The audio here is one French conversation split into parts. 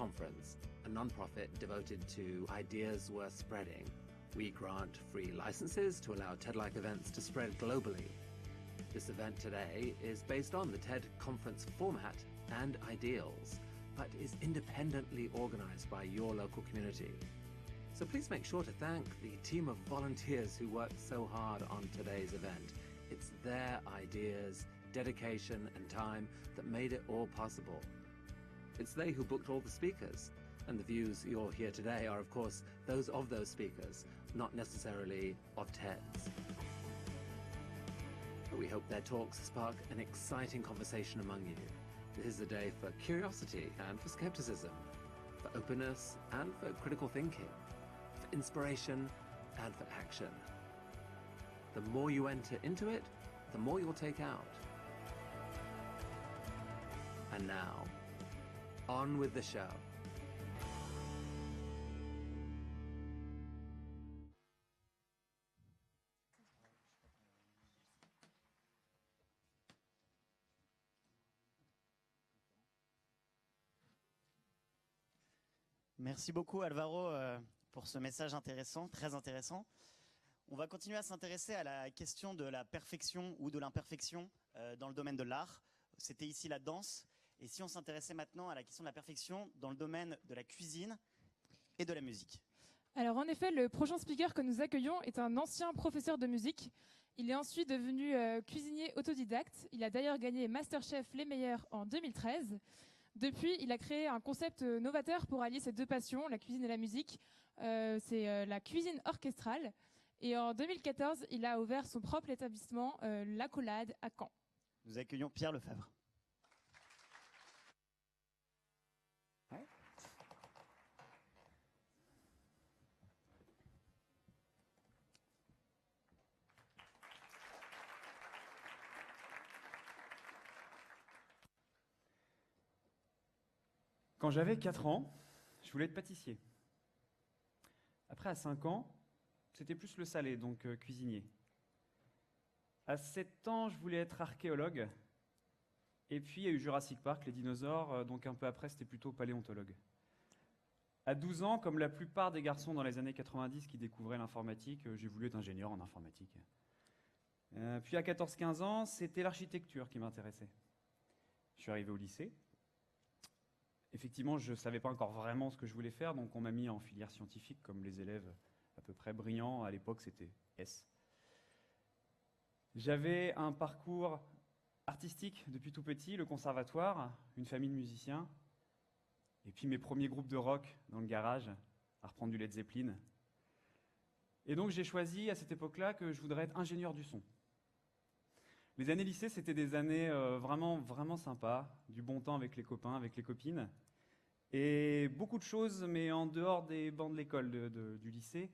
Conference, a non-profit devoted to ideas worth spreading. We grant free licenses to allow TED-like events to spread globally. This event today is based on the TED Conference format and ideals, but is independently organized by your local community. So please make sure to thank the team of volunteers who worked so hard on today's event. It's their ideas, dedication, and time that made it all possible. It's they who booked all the speakers, and the views you'll hear today are, of course, those of those speakers, not necessarily of TEDs. But we hope their talks spark an exciting conversation among you. This is a day for curiosity and for skepticism, for openness and for critical thinking, for inspiration and for action. The more you enter into it, the more you'll take out. And now, on with the show. Merci beaucoup Alvaro pour ce message intéressant, très intéressant. On va continuer à s'intéresser à la question de la perfection ou de l'imperfection dans le domaine de l'art. C'était ici la danse. Et si on s'intéressait maintenant à la question de la perfection dans le domaine de la cuisine et de la musique? Alors en effet, le prochain speaker que nous accueillons est un ancien professeur de musique. Il est ensuite devenu cuisinier autodidacte. Il a d'ailleurs gagné MasterChef Les Meilleurs en 2013. Depuis, il a créé un concept novateur pour allier ces deux passions, la cuisine et la musique. C'est la cuisine orchestrale. Et en 2014, il a ouvert son propre établissement, L'Accolade, à Caen. Nous accueillons Pierre Lefebvre. Quand j'avais 4 ans, je voulais être pâtissier. Après, à 5 ans, c'était plus le salé, donc cuisinier. À 7 ans, je voulais être archéologue. Et puis, il y a eu Jurassic Park, les dinosaures, donc un peu après, c'était plutôt paléontologue. À 12 ans, comme la plupart des garçons dans les années 90 qui découvraient l'informatique, j'ai voulu être ingénieur en informatique. Puis à 14-15 ans, c'était l'architecture qui m'intéressait. Je suis arrivé au lycée. Effectivement, je ne savais pas encore vraiment ce que je voulais faire, donc on m'a mis en filière scientifique, comme les élèves à peu près brillants. À l'époque, c'était S. J'avais un parcours artistique depuis tout petit, le conservatoire, une famille de musiciens, et puis mes premiers groupes de rock dans le garage, à reprendre du Led Zeppelin. Et donc j'ai choisi à cette époque-là que je voudrais être ingénieur du son. Les années lycée, c'était des années vraiment, vraiment sympas, du bon temps avec les copains, avec les copines, et beaucoup de choses, mais en dehors des bancs de l'école du lycée,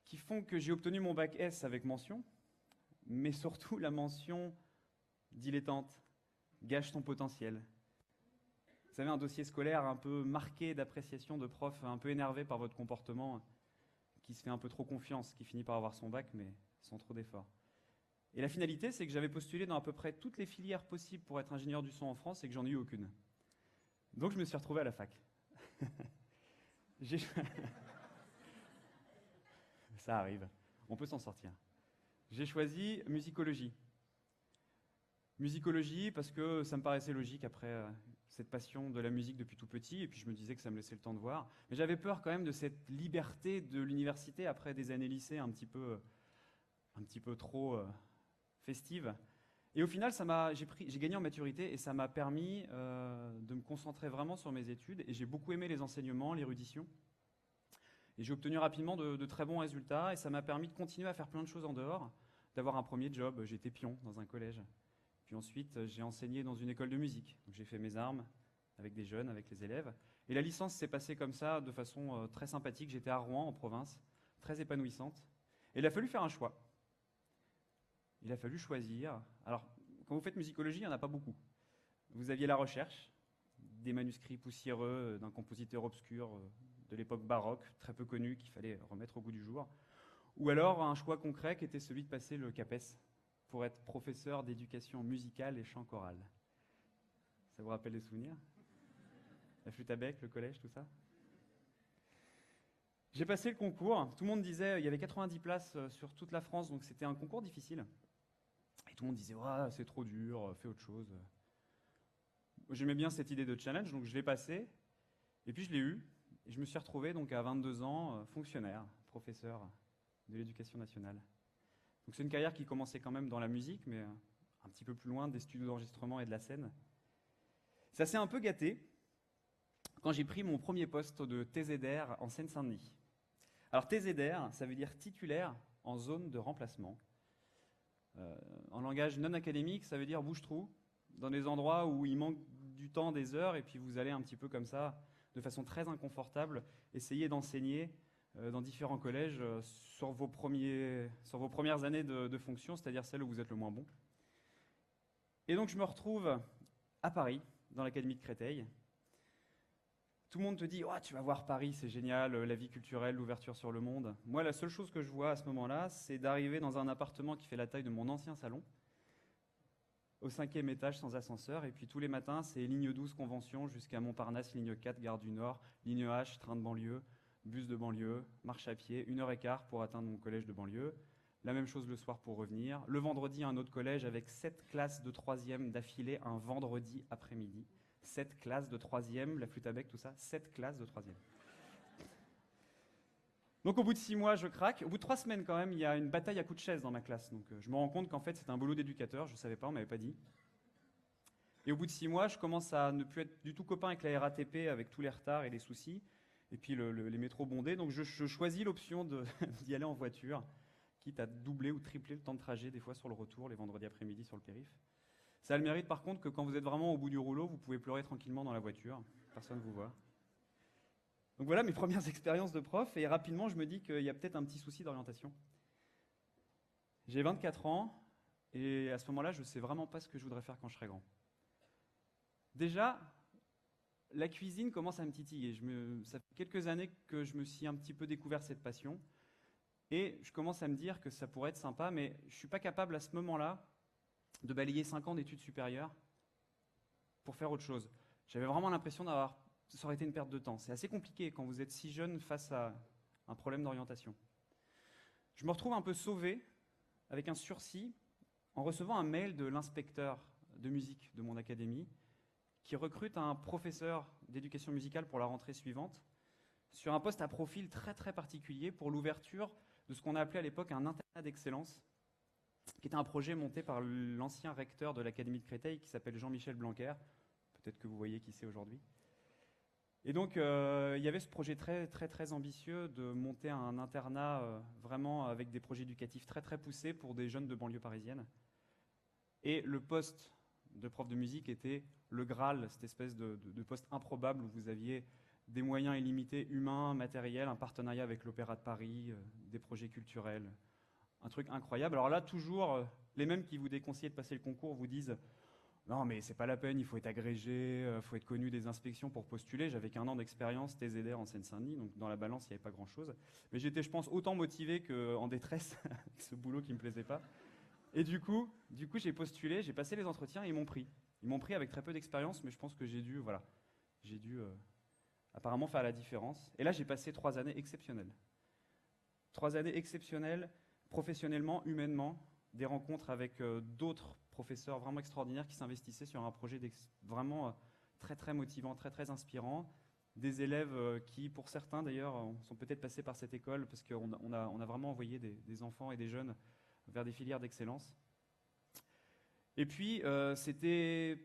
qui font que j'ai obtenu mon bac S avec mention, mais surtout la mention dilettante, gâche ton potentiel. Vous savez, un dossier scolaire un peu marqué d'appréciation de profs, un peu énervé par votre comportement, qui se fait un peu trop confiance, qui finit par avoir son bac, mais sans trop d'efforts. Et la finalité, c'est que j'avais postulé dans à peu près toutes les filières possibles pour être ingénieur du son en France et que j'en ai eu aucune. Donc je me suis retrouvé à la fac. Ça arrive, on peut s'en sortir. J'ai choisi musicologie. Musicologie parce que ça me paraissait logique après cette passion de la musique depuis tout petit, et puis je me disais que ça me laissait le temps de voir. Mais j'avais peur quand même de cette liberté de l'université après des années lycée un petit peu trop festives. Et au final, j'ai gagné en maturité et ça m'a permis de me concentrer vraiment sur mes études, et j'ai beaucoup aimé les enseignements, l'érudition. Et j'ai obtenu rapidement de très bons résultats, et ça m'a permis de continuer à faire plein de choses en dehors, d'avoir un premier job. J'étais pion dans un collège. Puis ensuite, j'ai enseigné dans une école de musique. Donc j'ai fait mes armes avec des jeunes, avec les élèves. Et la licence s'est passée comme ça, de façon très sympathique. J'étais à Rouen, en province, très épanouissante. Et il a fallu faire un choix. Il a fallu choisir. Alors, quand vous faites musicologie, il n'y en a pas beaucoup. Vous aviez la recherche, des manuscrits poussiéreux d'un compositeur obscur de l'époque baroque, très peu connu, qu'il fallait remettre au goût du jour. Ou alors un choix concret qui était celui de passer le CAPES pour être professeur d'éducation musicale et chant choral. Ça vous rappelle des souvenirs? la flûte à bec, le collège, tout ça. J'ai passé le concours. Tout le monde disait, il y avait 90 places sur toute la France, donc c'était un concours difficile. Et tout le monde disait, ouais, c'est trop dur, fais autre chose. J'aimais bien cette idée de challenge, donc je l'ai passé. Et puis je l'ai eu. Et je me suis retrouvé donc à 22 ans, fonctionnaire, professeur de l'éducation nationale. Donc c'est une carrière qui commençait quand même dans la musique, mais un petit peu plus loin des studios d'enregistrement et de la scène. Ça s'est un peu gâté quand j'ai pris mon premier poste de TZR en Seine-Saint-Denis. Alors TZR, ça veut dire titulaire en zone de remplacement. En langage non académique, ça veut dire bouche-trou, dans des endroits où il manque du temps, des heures, et puis vous allez un petit peu comme ça, de façon très inconfortable, essayer d'enseigner dans différents collèges sur vos premières années de fonction, c'est-à-dire celles où vous êtes le moins bon. Et donc je me retrouve à Paris, dans l'académie de Créteil. Tout le monde te dit oh, « tu vas voir Paris, c'est génial, la vie culturelle, l'ouverture sur le monde ». Moi, la seule chose que je vois à ce moment-là, c'est d'arriver dans un appartement qui fait la taille de mon ancien salon, au 5e étage sans ascenseur, et puis tous les matins, c'est ligne 12 Convention jusqu'à Montparnasse, ligne 4 Gare du Nord, ligne H, train de banlieue, bus de banlieue, marche à pied, 1h15 pour atteindre mon collège de banlieue. La même chose le soir pour revenir. Le vendredi, un autre collège avec 7 classes de 3e d'affilée un vendredi après-midi. 7 classes de 3e, la flûte à bec, tout ça, 7 classes de 3e. Donc au bout de 6 mois, je craque. Au bout de 3 semaines quand même, il y a une bataille à coups de chaise dans ma classe. Donc je me rends compte qu'en fait, c'est un boulot d'éducateur. Je ne savais pas, on ne m'avait pas dit. Et au bout de 6 mois, je commence à ne plus être du tout copain avec la RATP, avec tous les retards et les soucis. Et puis les métros bondés. Donc je choisis l'option d'y aller en voiture, quitte à doubler ou tripler le temps de trajet, des fois sur le retour, les vendredis après-midi sur le périph'. Ça a le mérite par contre que quand vous êtes vraiment au bout du rouleau, vous pouvez pleurer tranquillement dans la voiture. Personne ne vous voit. Donc voilà mes premières expériences de prof, et rapidement je me dis qu'il y a peut-être un petit souci d'orientation. J'ai 24 ans, et à ce moment-là, je ne sais vraiment pas ce que je voudrais faire quand je serai grand. Déjà, la cuisine commence à me titiller. Ça fait quelques années que je me suis un petit peu découvert cette passion, et je commence à me dire que ça pourrait être sympa, mais je ne suis pas capable à ce moment-là de balayer 5 ans d'études supérieures pour faire autre chose. J'avais vraiment l'impression ça aurait été une perte de temps. C'est assez compliqué quand vous êtes si jeune face à un problème d'orientation. Je me retrouve un peu sauvé, avec un sursis, en recevant un mail de l'inspecteur de musique de mon académie, qui recrute un professeur d'éducation musicale pour la rentrée suivante, sur un poste à profil très très particulier pour l'ouverture de ce qu'on a appelé à l'époque un internat d'excellence, qui était un projet monté par l'ancien recteur de l'Académie de Créteil, qui s'appelle Jean-Michel Blanquer. Peut-être que vous voyez qui c'est aujourd'hui. Et donc, il y avait ce projet très, très, très ambitieux de monter un internat vraiment avec des projets éducatifs très, très poussés pour des jeunes de banlieue parisienne. Et le poste de prof de musique était le Graal, cette espèce de poste improbable où vous aviez des moyens illimités, humains, matériels, un partenariat avec l'Opéra de Paris, des projets culturels. Un truc incroyable. Alors là, toujours, les mêmes qui vous déconseillent de passer le concours vous disent « Non, mais c'est pas la peine, il faut être agrégé, il faut être connu des inspections pour postuler. » J'avais qu'1 an d'expérience, TZR en Seine-Saint-Denis, donc dans la balance, il n'y avait pas grand-chose. Mais j'étais, je pense, autant motivé qu'en détresse avec ce boulot qui ne me plaisait pas. Et du coup, j'ai postulé, j'ai passé les entretiens et ils m'ont pris. Ils m'ont pris avec très peu d'expérience, mais je pense que j'ai dû apparemment faire la différence. Et là, j'ai passé 3 années exceptionnelles. 3 années exceptionnelles, professionnellement, humainement, des rencontres avec d'autres professeurs vraiment extraordinaires qui s'investissaient sur un projet vraiment très très motivant, très très inspirant. Des élèves qui, pour certains d'ailleurs, sont peut-être passés par cette école parce qu'on a vraiment envoyé des enfants et des jeunes vers des filières d'excellence. Et puis, c'était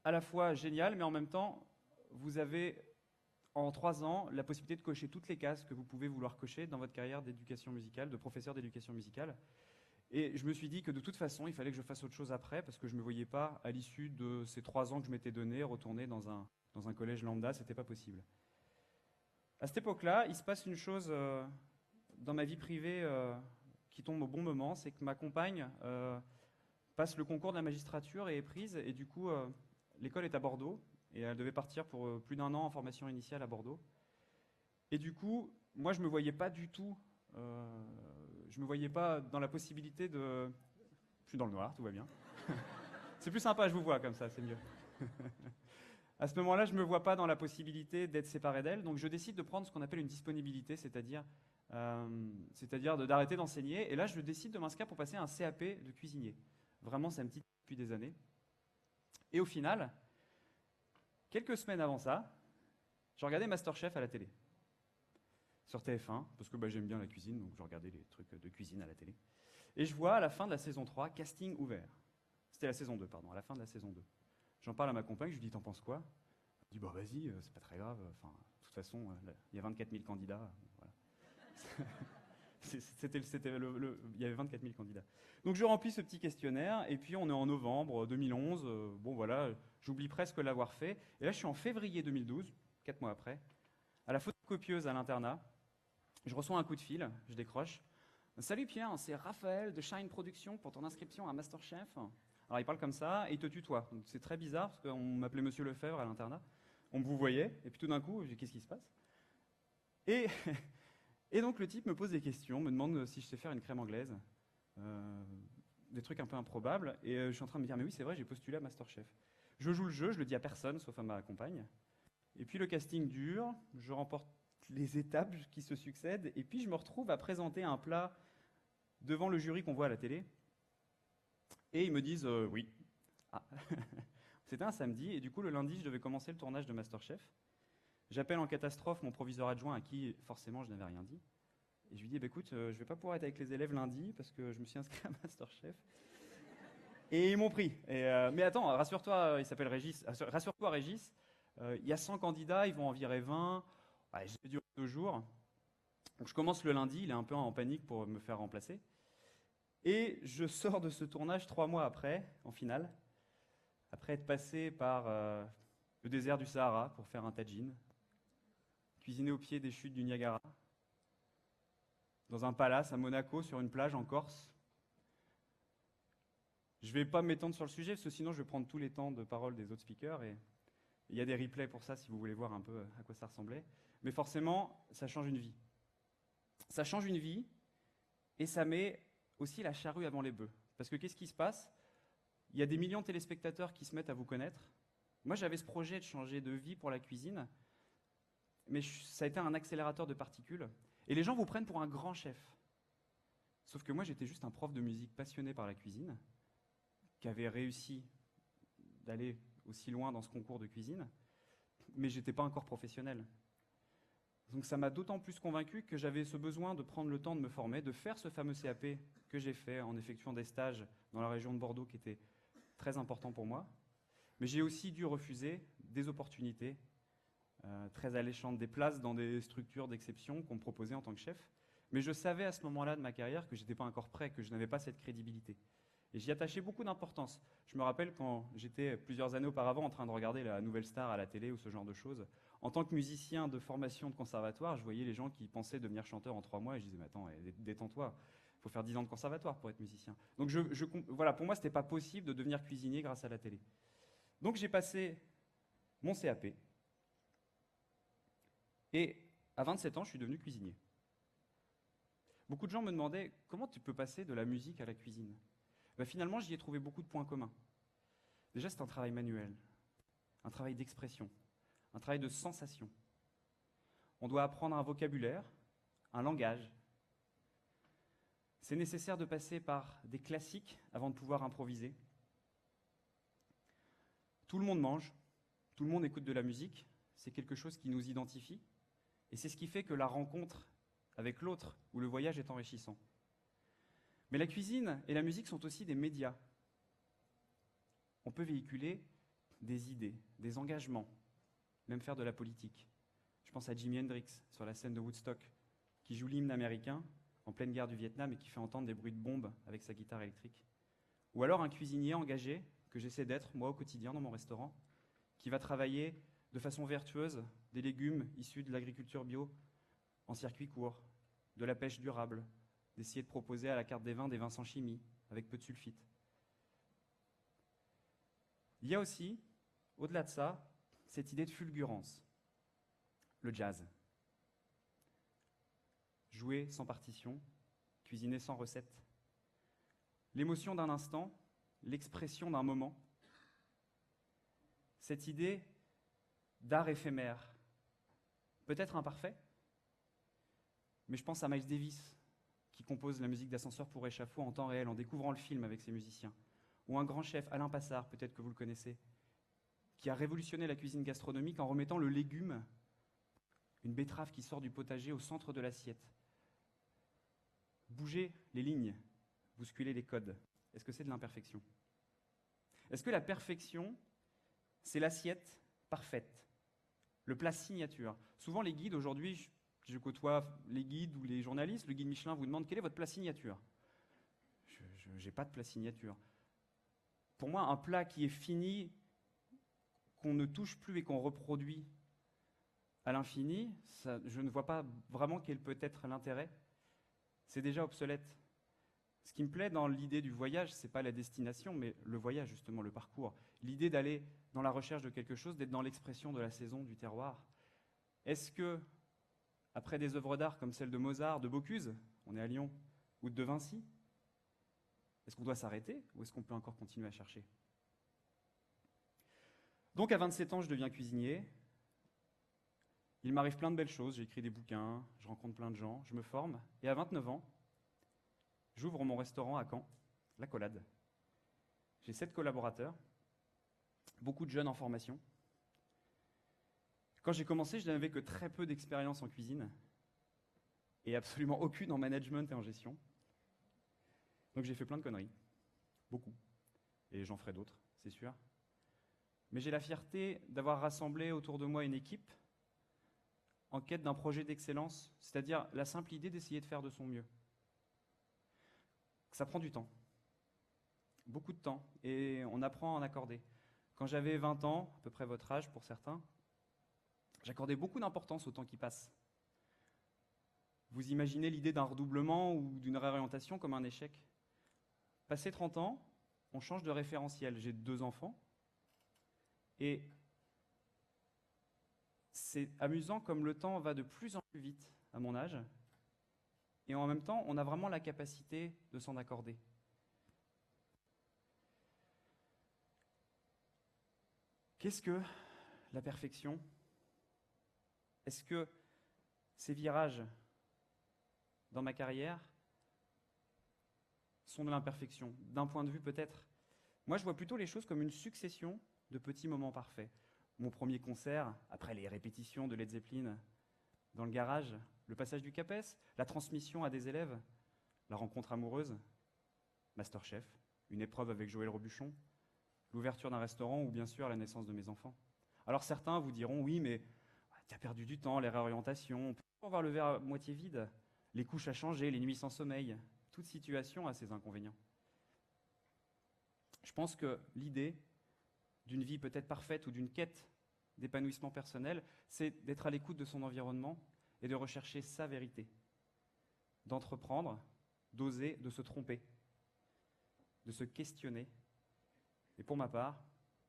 à la fois génial, mais en même temps, vous avez en 3 ans la possibilité de cocher toutes les cases que vous pouvez vouloir cocher dans votre carrière d'éducation musicale, de professeur d'éducation musicale. Et je me suis dit que de toute façon, il fallait que je fasse autre chose après, parce que je ne me voyais pas, à l'issue de ces 3 ans que je m'étais donné, retourner dans un collège lambda, c'était pas possible. À cette époque-là, il se passe une chose dans ma vie privée qui tombe au bon moment, c'est que ma compagne passe le concours de la magistrature et est prise, et du coup, l'école est à Bordeaux, et elle devait partir pour plus d'1 an en formation initiale à Bordeaux. Et du coup, moi, je ne me voyais pas du tout, je me voyais pas dans la possibilité de... Je suis dans le noir, tout va bien. C'est plus sympa, je vous vois comme ça, c'est mieux. À ce moment-là, je ne me vois pas dans la possibilité d'être séparé d'elle, donc je décide de prendre ce qu'on appelle une disponibilité, c'est-à-dire d'arrêter d'enseigner. Et là, je décide de m'inscrire pour passer un CAP de cuisinier. Vraiment, ça me titille depuis des années. Et au final, quelques semaines avant ça, je regardais MasterChef à la télé, sur TF1, parce que j'aime bien la cuisine, donc je regardais les trucs de cuisine à la télé. Et je vois à la fin de la saison 3, casting ouvert. C'était la saison 2, pardon, à la fin de la saison 2. J'en parle à ma compagne, je lui dis, t'en penses quoi? Elle dit, vas-y, c'est pas très grave, enfin, de toute façon, il y a 24 000 candidats, voilà. Il y avait 24 000 candidats. Donc je remplis ce petit questionnaire, et puis on est en novembre 2011, j'oublie presque l'avoir fait, et là je suis en février 2012, 4 mois après, à la photocopieuse à l'internat, je reçois un coup de fil, je décroche. Salut Pierre, c'est Raphaël de Shine Productions pour ton inscription à MasterChef. Alors il parle comme ça et il te tutoie. Donc, c'est très bizarre parce qu'on m'appelait Monsieur Lefebvre à l'internat. On me vous voyait et puis tout d'un coup, je dis qu'est-ce qui se passe? Et donc le type me pose des questions, me demande si je sais faire une crème anglaise, des trucs un peu improbables. Et je suis en train de me dire mais oui c'est vrai, j'ai postulé à MasterChef. Je joue le jeu, je le dis à personne sauf à ma compagne. Et puis le casting dure, je remporte les étapes qui se succèdent et puis je me retrouve à présenter un plat devant le jury qu'on voit à la télé. Et ils me disent oui. Ah. C'était un samedi, et du coup, le lundi, je devais commencer le tournage de MasterChef. J'appelle en catastrophe mon proviseur adjoint à qui, forcément, je n'avais rien dit. Et je lui dis, écoute, je ne vais pas pouvoir être avec les élèves lundi parce que je me suis inscrit à MasterChef. Et ils m'ont pris. Mais attends, rassure-toi, il s'appelle Régis. Rassure-toi, Régis, il y a 100 candidats, ils vont en virer 20. Ouais, j'ai duré 2 jours. Donc je commence le lundi, il est un peu en panique pour me faire remplacer. Et je sors de ce tournage 3 mois après, en finale, après être passé par le désert du Sahara pour faire un tagine, cuisiné au pied des chutes du Niagara, dans un palace à Monaco, sur une plage en Corse. Je ne vais pas m'étendre sur le sujet, parce que sinon je vais prendre tous les temps de parole des autres speakers, et il y a des replays pour ça si vous voulez voir un peu à quoi ça ressemblait. Mais forcément, ça change une vie. Ça change une vie, et ça met aussi la charrue avant les bœufs. Parce que qu'est-ce qui se passe? Il y a des millions de téléspectateurs qui se mettent à vous connaître. Moi, j'avais ce projet de changer de vie pour la cuisine, mais ça a été un accélérateur de particules. Et les gens vous prennent pour un grand chef. Sauf que moi, j'étais juste un prof de musique passionné par la cuisine, qui avait réussi d'aller aussi loin dans ce concours de cuisine, mais j'étais pas encore professionnel. Donc ça m'a d'autant plus convaincu que j'avais ce besoin de prendre le temps de me former, de faire ce fameux CAP que j'ai fait en effectuant des stages dans la région de Bordeaux qui étaient très importants pour moi. Mais j'ai aussi dû refuser des opportunités très alléchantes, des places dans des structures d'exception qu'on me proposait en tant que chef. Mais je savais à ce moment-là de ma carrière que je n'étais pas encore prêt, que je n'avais pas cette crédibilité. Et j'y attachais beaucoup d'importance. Je me rappelle quand j'étais plusieurs années auparavant en train de regarder la Nouvelle Star à la télé ou ce genre de choses. En tant que musicien de formation de conservatoire, je voyais les gens qui pensaient devenir chanteur en 3 mois et je disais mais attends, détends-toi, il faut faire 10 ans de conservatoire pour être musicien. Donc voilà, pour moi, ce n'était pas possible de devenir cuisinier grâce à la télé. Donc j'ai passé mon CAP et à 27 ans, je suis devenu cuisinier. Beaucoup de gens me demandaient comment tu peux passer de la musique à la cuisine. Finalement, j'y ai trouvé beaucoup de points communs. Déjà, c'est un travail manuel, un travail d'expression, un travail de sensation. On doit apprendre un vocabulaire, un langage. C'est nécessaire de passer par des classiques avant de pouvoir improviser. Tout le monde mange, tout le monde écoute de la musique, c'est quelque chose qui nous identifie, et c'est ce qui fait que la rencontre avec l'autre ou le voyage est enrichissant. Mais la cuisine et la musique sont aussi des médias. On peut véhiculer des idées, des engagements, même faire de la politique. Je pense à Jimi Hendrix sur la scène de Woodstock, qui joue l'hymne américain en pleine guerre du Vietnam et qui fait entendre des bruits de bombes avec sa guitare électrique. Ou alors un cuisinier engagé, que j'essaie d'être moi au quotidien dans mon restaurant, qui va travailler de façon vertueuse des légumes issus de l'agriculture bio en circuit court, de la pêche durable, d'essayer de proposer à la carte des vins sans chimie, avec peu de sulfite. Il y a aussi, au-delà de ça, cette idée de fulgurance, le jazz. Jouer sans partition, cuisiner sans recette. L'émotion d'un instant, l'expression d'un moment. Cette idée d'art éphémère, peut-être imparfait, mais je pense à Miles Davis, qui compose la musique d'Ascenseur pour échafaud en temps réel, en découvrant le film avec ses musiciens. Ou un grand chef, Alain Passard, peut-être que vous le connaissez, qui a révolutionné la cuisine gastronomique en remettant le légume, une betterave qui sort du potager, au centre de l'assiette. Bouger les lignes, bousculer les codes. Est-ce que c'est de l'imperfection? Est-ce que la perfection, c'est l'assiette parfaite, le plat signature? Souvent, les guides, aujourd'hui, je côtoie les guides ou les journalistes, le guide Michelin vous demande quel est votre plat signature. Je n'ai pas de plat signature. Pour moi, un plat qui est fini, qu'on ne touche plus et qu'on reproduit à l'infini, je ne vois pas vraiment quel peut être l'intérêt. C'est déjà obsolète. Ce qui me plaît dans l'idée du voyage, ce n'est pas la destination, mais le voyage, justement, le parcours. L'idée d'aller dans la recherche de quelque chose, d'être dans l'expression de la saison, du terroir. Est-ce que, après des œuvres d'art comme celle de Mozart, de Bocuse, on est à Lyon, ou de De Vinci, est-ce qu'on doit s'arrêter ou est-ce qu'on peut encore continuer à chercher? Donc à 27 ans, je deviens cuisinier. Il m'arrive plein de belles choses, j'écris des bouquins, je rencontre plein de gens, je me forme. Et à 29 ans, j'ouvre mon restaurant à Caen, La Collade. J'ai 7 collaborateurs, beaucoup de jeunes en formation. Quand j'ai commencé, je n'avais que très peu d'expérience en cuisine et absolument aucune en management et en gestion. Donc j'ai fait plein de conneries, beaucoup. Et j'en ferai d'autres, c'est sûr. Mais j'ai la fierté d'avoir rassemblé autour de moi une équipe en quête d'un projet d'excellence, c'est-à-dire la simple idée d'essayer de faire de son mieux. Ça prend du temps, beaucoup de temps, et on apprend à en accorder. Quand j'avais 20 ans, à peu près votre âge pour certains, j'accordais beaucoup d'importance au temps qui passe. Vous imaginez l'idée d'un redoublement ou d'une réorientation comme un échec. Passé 30 ans, on change de référentiel. J'ai 2 enfants, et c'est amusant comme le temps va de plus en plus vite à mon âge, et en même temps, on a vraiment la capacité de s'en accorder. Qu'est-ce que la perfection? Est-ce que ces virages dans ma carrière sont de l'imperfection? D'un point de vue peut-être. Moi, je vois plutôt les choses comme une succession de petits moments parfaits. Mon premier concert, après les répétitions de Led Zeppelin dans le garage, le passage du CAPES, la transmission à des élèves, la rencontre amoureuse, Masterchef, une épreuve avec Joël Robuchon, l'ouverture d'un restaurant ou bien sûr la naissance de mes enfants. Alors certains vous diront, oui, mais tu as perdu du temps, les réorientations, on peut voir le verre à moitié vide, les couches à changer, les nuits sans sommeil. Toute situation a ses inconvénients. Je pense que l'idée d'une vie peut-être parfaite ou d'une quête d'épanouissement personnel, c'est d'être à l'écoute de son environnement et de rechercher sa vérité, d'entreprendre, d'oser, de se tromper, de se questionner. Et pour ma part,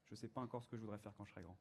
je ne sais pas encore ce que je voudrais faire quand je serai grand.